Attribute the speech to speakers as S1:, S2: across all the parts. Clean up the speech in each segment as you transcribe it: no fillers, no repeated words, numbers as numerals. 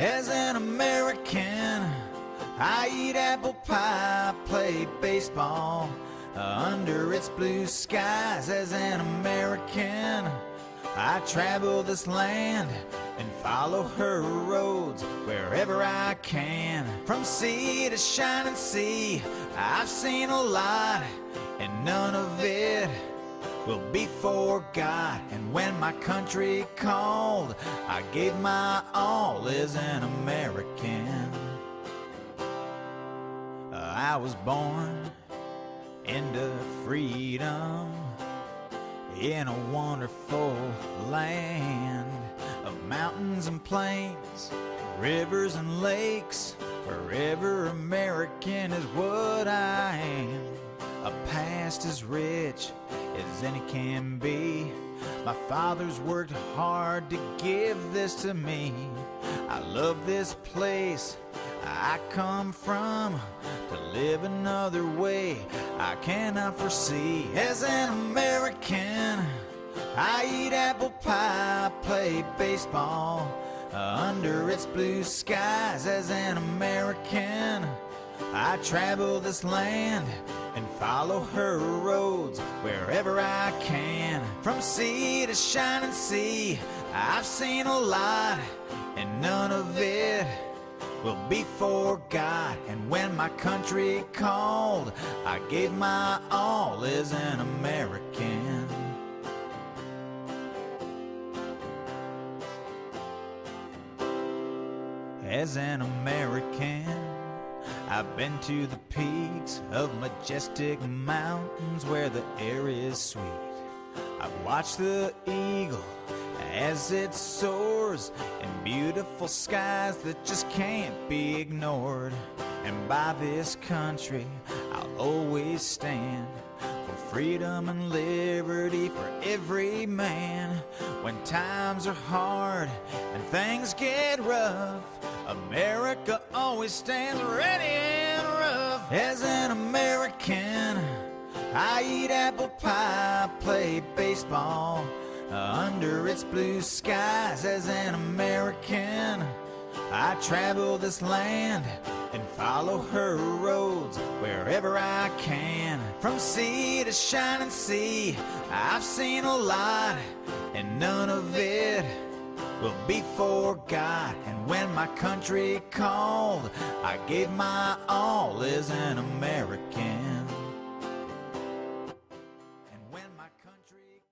S1: As an American, I eat apple pie, play baseball under its blue skies. As an American, I travel this land and follow her roads wherever I can. From sea to shining sea, I've seen a lot, and none of it will be forgot. And when my country called, I gave my all as an American. I was born into freedom in a wonderful land of mountains and plains, rivers and lakes. Forever American is what I am. A past as rich as any can be. My father's worked hard to give this to me. I love this place I come from. To live another way I cannot foresee. As an American, I eat apple pie, play baseball under its blue skies. As an American, I travel this land and follow her roads wherever I can. From sea to shining sea, I've seen a lot, and none of it will be forgot. And when my country called, I gave my all as an American. As an American, I've been to the peaks of majestic mountains where the air is sweet. I've watched the eagle as it soars in beautiful skies that just can't be ignored. And by this country I'll always stand, for freedom and liberty for every man. When times are hard and things get rough, America always stands ready and rough. As an American, I eat apple pie, play baseball under its blue skies. As an American, I travel this land and follow her roads wherever I can. From sea to shining sea, I've seen a lot, and none of it will be forgot. And when my country called, I gave my all as an American. And when my country...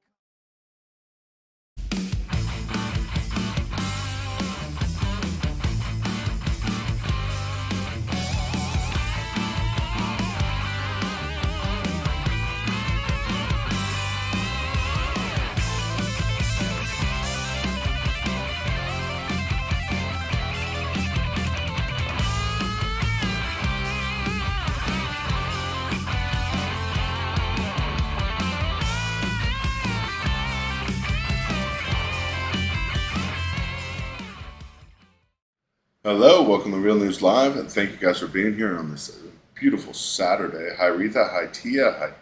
S2: Hello, welcome to Real News Live, and thank you guys for being here on this beautiful Saturday. Hi Retha, hi Tia, hi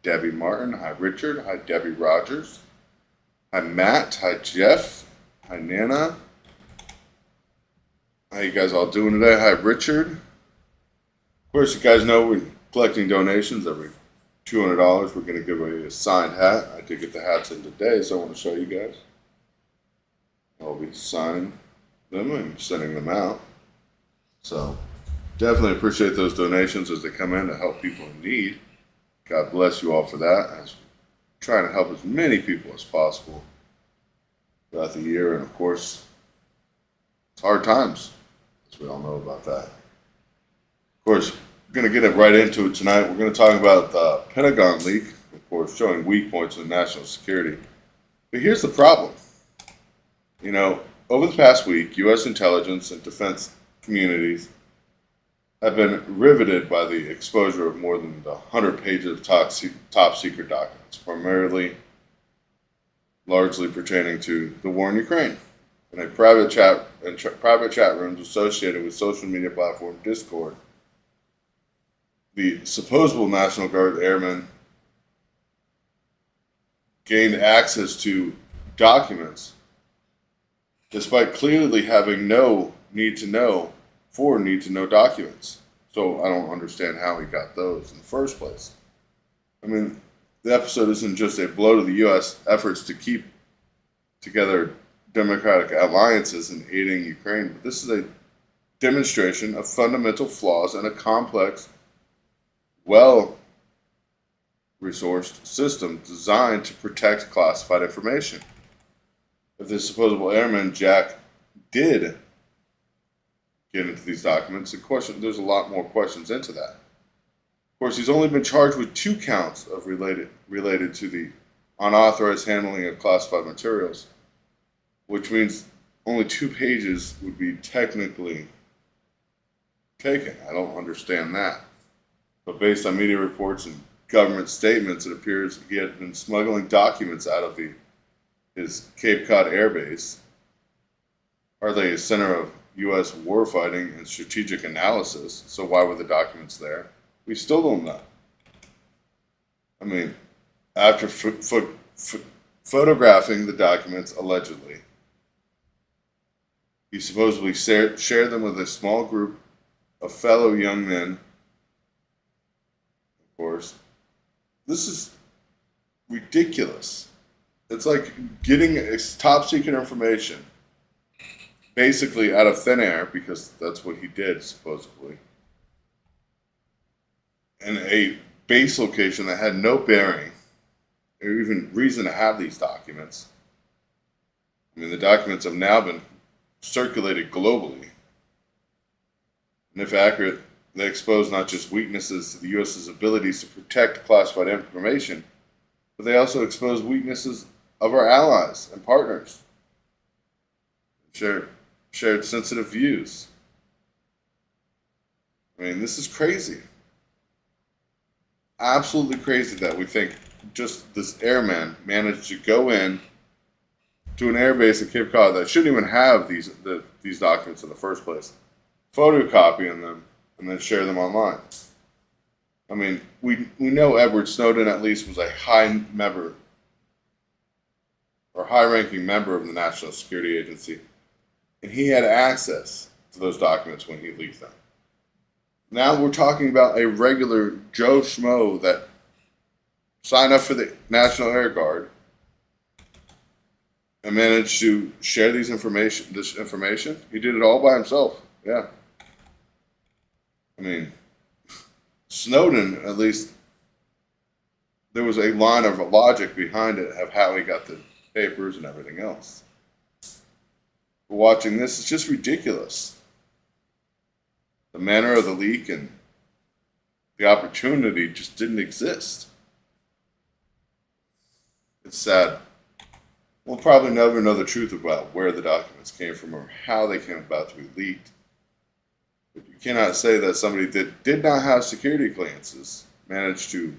S2: Debbie Martin, hi Richard, hi Debbie Rogers, hi Matt, hi Jeff, hi Nana. How you guys all doing today? Hi Richard. Of course, you guys know we're collecting donations. Every $200 we're going to give away a signed hat. I did get the hats in today, so I want to show you guys. I'll be signing them and sending them out. So definitely appreciate those donations as they come in to help people in need. God bless you all for that. As trying to help as many people as possible throughout the year, and of course it's hard times, as we all know about that. Of course, we're going to get it right into it tonight. We're going to talk about the Pentagon leak, of course, showing weak points in national security. But here's the problem. You know, over the past week, U.S. intelligence and defense communities have been riveted by the exposure of more than 100 pages of top secret documents, primarily largely pertaining to the war in Ukraine. In a private chat rooms associated with social media platform Discord, the supposable National Guard airmen gained access to documents despite clearly having no need to know documents. So I don't understand how he got those in the first place. I mean, the episode isn't just a blow to the U.S. efforts to keep together democratic alliances in aiding Ukraine, but this is a demonstration of fundamental flaws in a complex, well-resourced system designed to protect classified information. If the supposable airman Jack did get into these documents, there's a lot more questions into that. Of course, he's only been charged with 2 counts of related to the unauthorized handling of classified materials, which means only 2 pages would be technically taken. I don't understand that. But based on media reports and government statements, it appears he had been smuggling documents out of his Cape Cod Air Base, hardly a center of U.S. warfighting and strategic analysis, so why were the documents there? We still don't know. I mean, after photographing the documents, allegedly, he supposedly shared them with a small group of fellow young men. Of course, this is ridiculous. It's like getting top secret information basically out of thin air, because that's what he did, supposedly, in a base location that had no bearing or even reason to have these documents. I mean, the documents have now been circulated globally. And if accurate, they expose not just weaknesses to the U.S.'s abilities to protect classified information, but they also expose weaknesses of our allies and partners. Shared sensitive views. I mean, this is crazy. Absolutely crazy that we think just this airman managed to go in to an airbase at Cape Cod that shouldn't even have these documents in the first place, photocopying them, and then share them online. I mean, we know Edward Snowden at least was a high-ranking member of the National Security Agency, and he had access to those documents when he leaked them. Now we're talking about a regular Joe Schmo that signed up for the National Air Guard and managed to share this information. He did it all by himself. Yeah. I mean, Snowden, at least, there was a line of logic behind it of how he got the papers and everything else. But watching this, it's just ridiculous. The manner of the leak and the opportunity just didn't exist. It's sad. We'll probably never know the truth about where the documents came from or how they came about to be leaked. But you cannot say that somebody that did not have security clearances managed to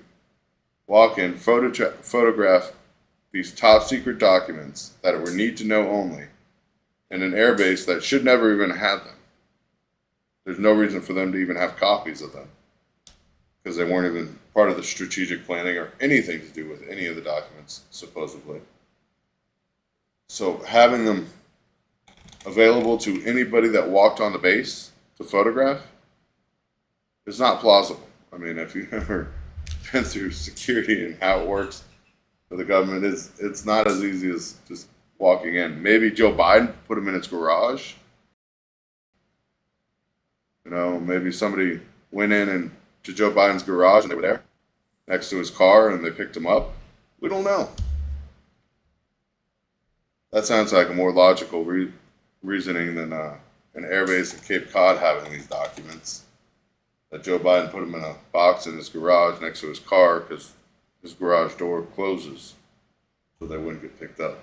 S2: walk in, photograph these top secret documents that were need to know only in an airbase that should never even have them. There's no reason for them to even have copies of them, because they weren't even part of the strategic planning or anything to do with any of the documents, supposedly. So having them available to anybody that walked on the base to photograph is not plausible. I mean, if you've ever been through security and how it works for the government, it's not as easy as just walking in. Maybe Joe Biden put him in his garage. You know, maybe somebody went in to Joe Biden's garage and they were there next to his car and they picked him up. We don't know. That sounds like a more logical reasoning than an airbase at Cape Cod having these documents. That Joe Biden put them in a box in his garage next to his car because his garage door closes so they wouldn't get picked up.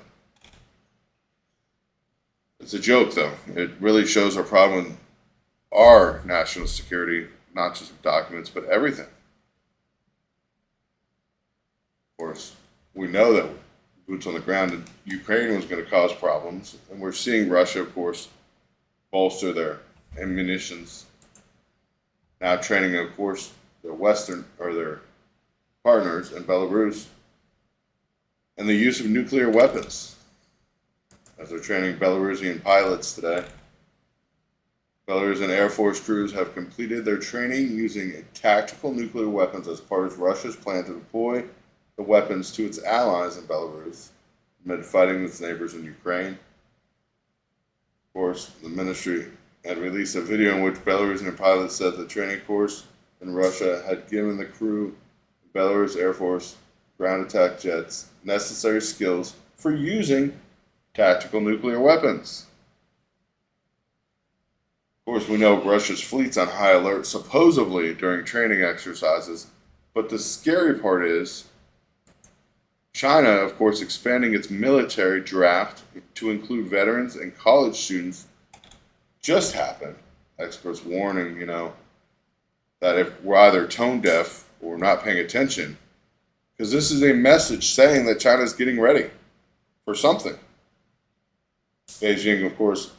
S2: It's a joke, though. It really shows our problem with our national security, not just documents, but everything. Of course, we know that boots on the ground in Ukraine was going to cause problems, and we're seeing Russia, of course, bolster their ammunitions. Now training, of course, their their partners in Belarus, and the use of nuclear weapons, as they're training Belarusian pilots today Belarusian Air Force crews have completed their training using tactical nuclear weapons as part of Russia's plan to deploy the weapons to its allies in Belarus amid fighting with its neighbors in Ukraine. Of course, the ministry had released a video in which Belarusian pilots said the training course in Russia had given the crew of Belarus Air Force ground attack jets necessary skills for using tactical nuclear weapons. Of course, we know Russia's fleet's on high alert supposedly during training exercises, but the scary part is China, of course, expanding its military draft to include veterans and college students just happened. Experts warning, that if we're either tone deaf or not paying attention, because this is a message saying that China is getting ready for something. Beijing, of course,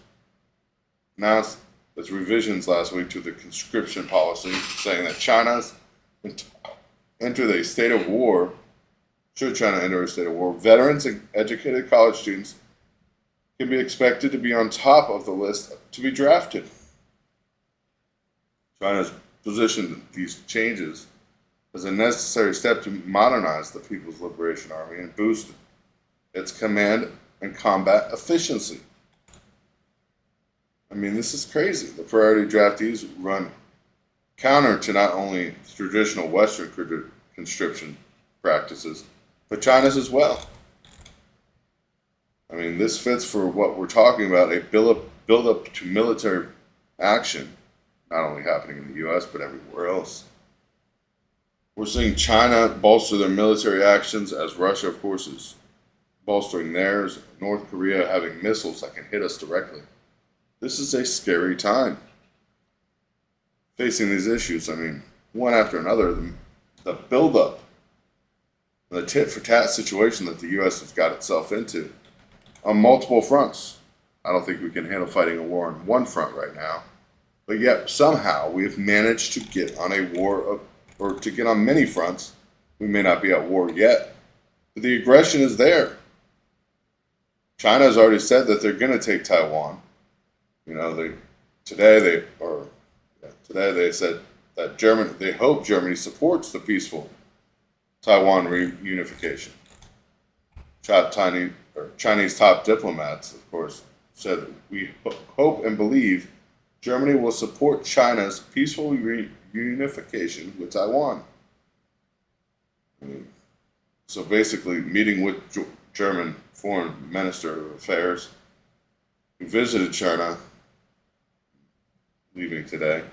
S2: announced its revisions last week to the conscription policy, saying that China's entered a state of war. Should China enter a state of war, veterans and educated college students can be expected to be on top of the list to be drafted. China's positioned these changes as a necessary step to modernize the People's Liberation Army and boost its command and combat efficiency. I mean, this is crazy. The priority draftees run counter to not only traditional Western conscription practices, but China's as well. I mean, this fits for what we're talking about, a build-up to military action, not only happening in the U.S., but everywhere else. We're seeing China bolster their military actions as Russia, of course, is bolstering theirs, North Korea having missiles that can hit us directly. This is a scary time. Facing these issues, I mean, one after another, the build-up, the tit-for-tat situation that the U.S. has got itself into on multiple fronts. I don't think we can handle fighting a war on one front right now, but yet somehow we have managed to get on a war or to get on many fronts. We may not be at war yet, but the aggression is there. China has already said that they're going to take Taiwan. Today they said that they hope Germany supports the peaceful Taiwan reunification. Chinese top diplomats, of course, said we hope and believe Germany will support China's peaceful reunification with Taiwan. So basically, meeting with German Foreign Minister of Affairs, who visited China, leaving today,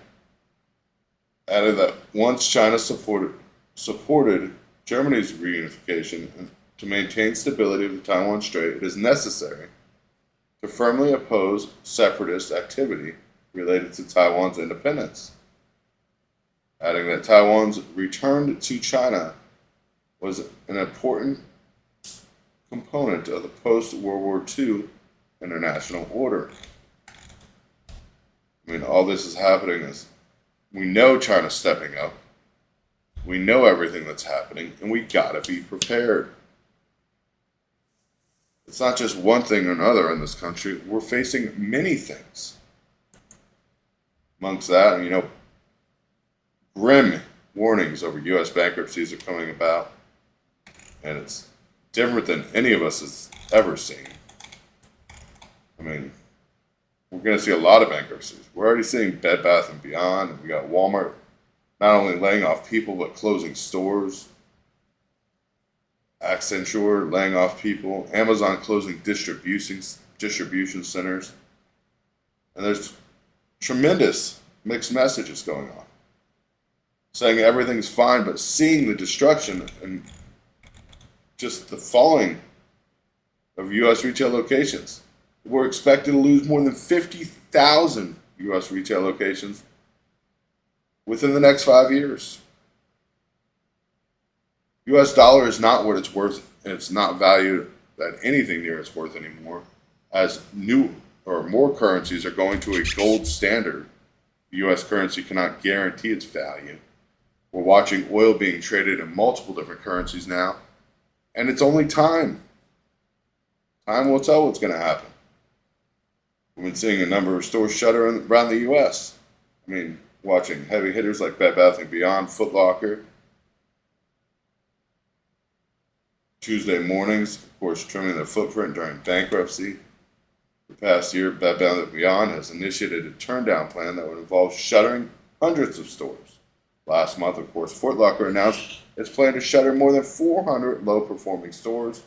S2: added that once China supported Germany's reunification and to maintain stability of the Taiwan Strait, it is necessary to firmly oppose separatist activity related to Taiwan's independence, adding that Taiwan's return to China was an important component of the post-World War II international order. I mean, all this is happening is we know China's stepping up. We know everything that's happening, and we gotta be prepared. It's not just one thing or another in this country. We're facing many things. Amongst that, grim warnings over U.S. bankruptcies are coming about, and it's different than any of us has ever seen. I mean, we're going to see a lot of bankruptcies. We're already seeing Bed Bath & Beyond, and we got Walmart not only laying off people, but closing stores. Accenture laying off people. Amazon closing distribution centers. And there's tremendous mixed messages going on, saying everything's fine, but seeing the destruction and just the falling of U.S. retail locations. We're expected to lose more than 50,000 U.S. retail locations within the next 5 years. U.S. dollar is not what it's worth, and it's not valued at anything near its worth anymore, as new or more currencies are going to a gold standard. The U.S. currency cannot guarantee its value. We're watching oil being traded in multiple different currencies now, and it's only time. Time will tell what's going to happen. We've been seeing a number of stores shutter around the U.S. I mean, watching heavy hitters like Bed Bath & Beyond, Foot Locker. Tuesday mornings, of course, trimming their footprint during bankruptcy. The past year, Bed Bath & Beyond has initiated a turndown plan that would involve shuttering hundreds of stores. Last month, of course, Foot Locker announced its plan to shutter more than 400 low-performing stores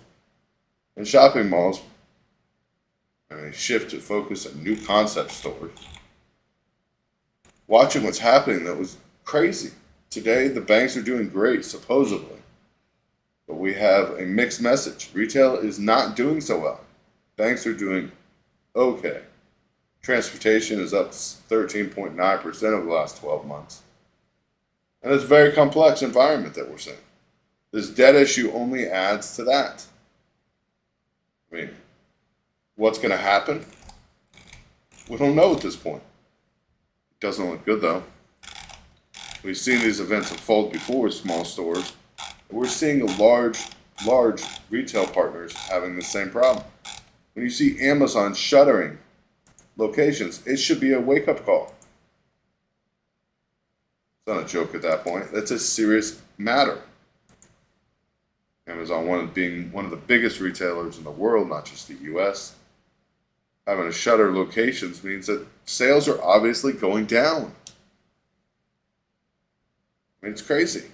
S2: and shopping malls, and a shift to focus on new concept stores. Watching what's happening, that was crazy. Today, the banks are doing great, supposedly. But we have a mixed message. Retail is not doing so well. Banks are doing okay. Transportation is up 13.9% over the last 12 months. And it's a very complex environment that we're seeing. This debt issue only adds to that. I mean, what's going to happen? We don't know at this point. It doesn't look good, though. We've seen these events unfold before with small stores. We're seeing large retail partners having the same problem. When you see Amazon shuttering locations, it should be a wake-up call. It's not a joke at that point. That's a serious matter. Amazon being one of the biggest retailers in the world, not just the U.S., having to shutter locations means that sales are obviously going down. I mean, it's crazy.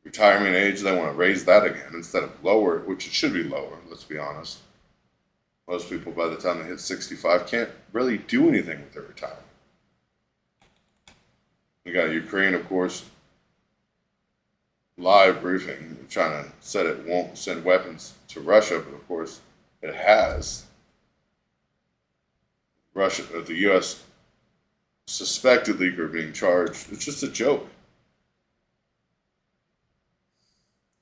S2: Retirement age, they want to raise that again instead of lower it, which it should be lower, let's be honest. Most people, by the time they hit 65, can't really do anything with their retirement. We got Ukraine, of course, live briefing, trying to said it won't send weapons to Russia, but of course it has. Russia, the U.S. suspected leaker being charged. It's just a joke.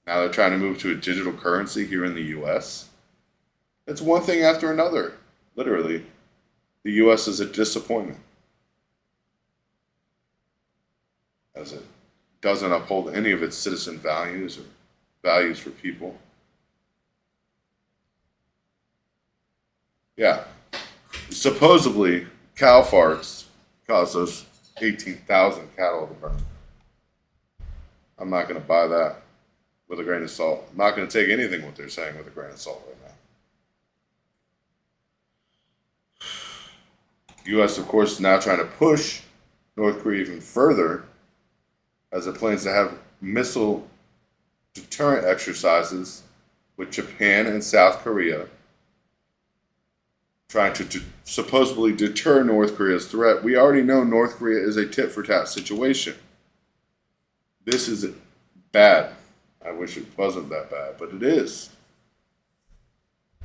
S2: Now they're trying to move to a digital currency here in the U.S. It's one thing after another. Literally, the U.S. is a disappointment, as it doesn't uphold any of its citizen values or values for people. Yeah, supposedly cow farts caused those 18,000 cattle to burn. I'm not going to buy that with a grain of salt. I'm not going to take anything what they're saying with a grain of salt right now. The U.S., of course, is now trying to push North Korea even further as it plans to have missile deterrent exercises with Japan and South Korea, trying to supposedly deter North Korea's threat. We already know North Korea is a tit-for-tat situation. This is bad. I wish it wasn't that bad, but it is.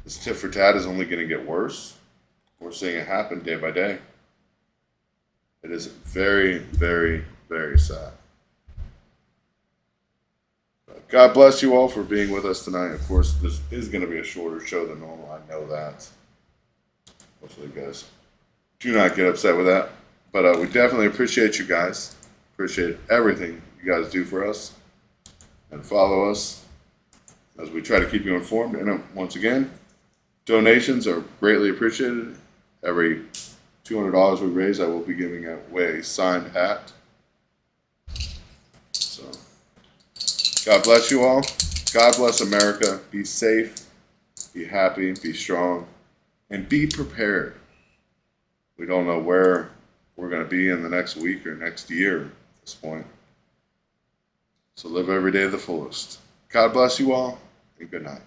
S2: This tit-for-tat is only going to get worse. We're seeing it happen day by day. It is very, very, very sad. God bless you all for being with us tonight. Of course, this is going to be a shorter show than normal. I know that. Hopefully, you guys do not get upset with that. But we definitely appreciate you guys. Appreciate everything you guys do for us. And follow us as we try to keep you informed. And once again, donations are greatly appreciated. Every $200 we raise, I will be giving away a signed hat. So, God bless you all. God bless America. Be safe, be happy, be strong, and be prepared. We don't know where we're going to be in the next week or next year at this point. So live every day to the fullest. God bless you all, and good night.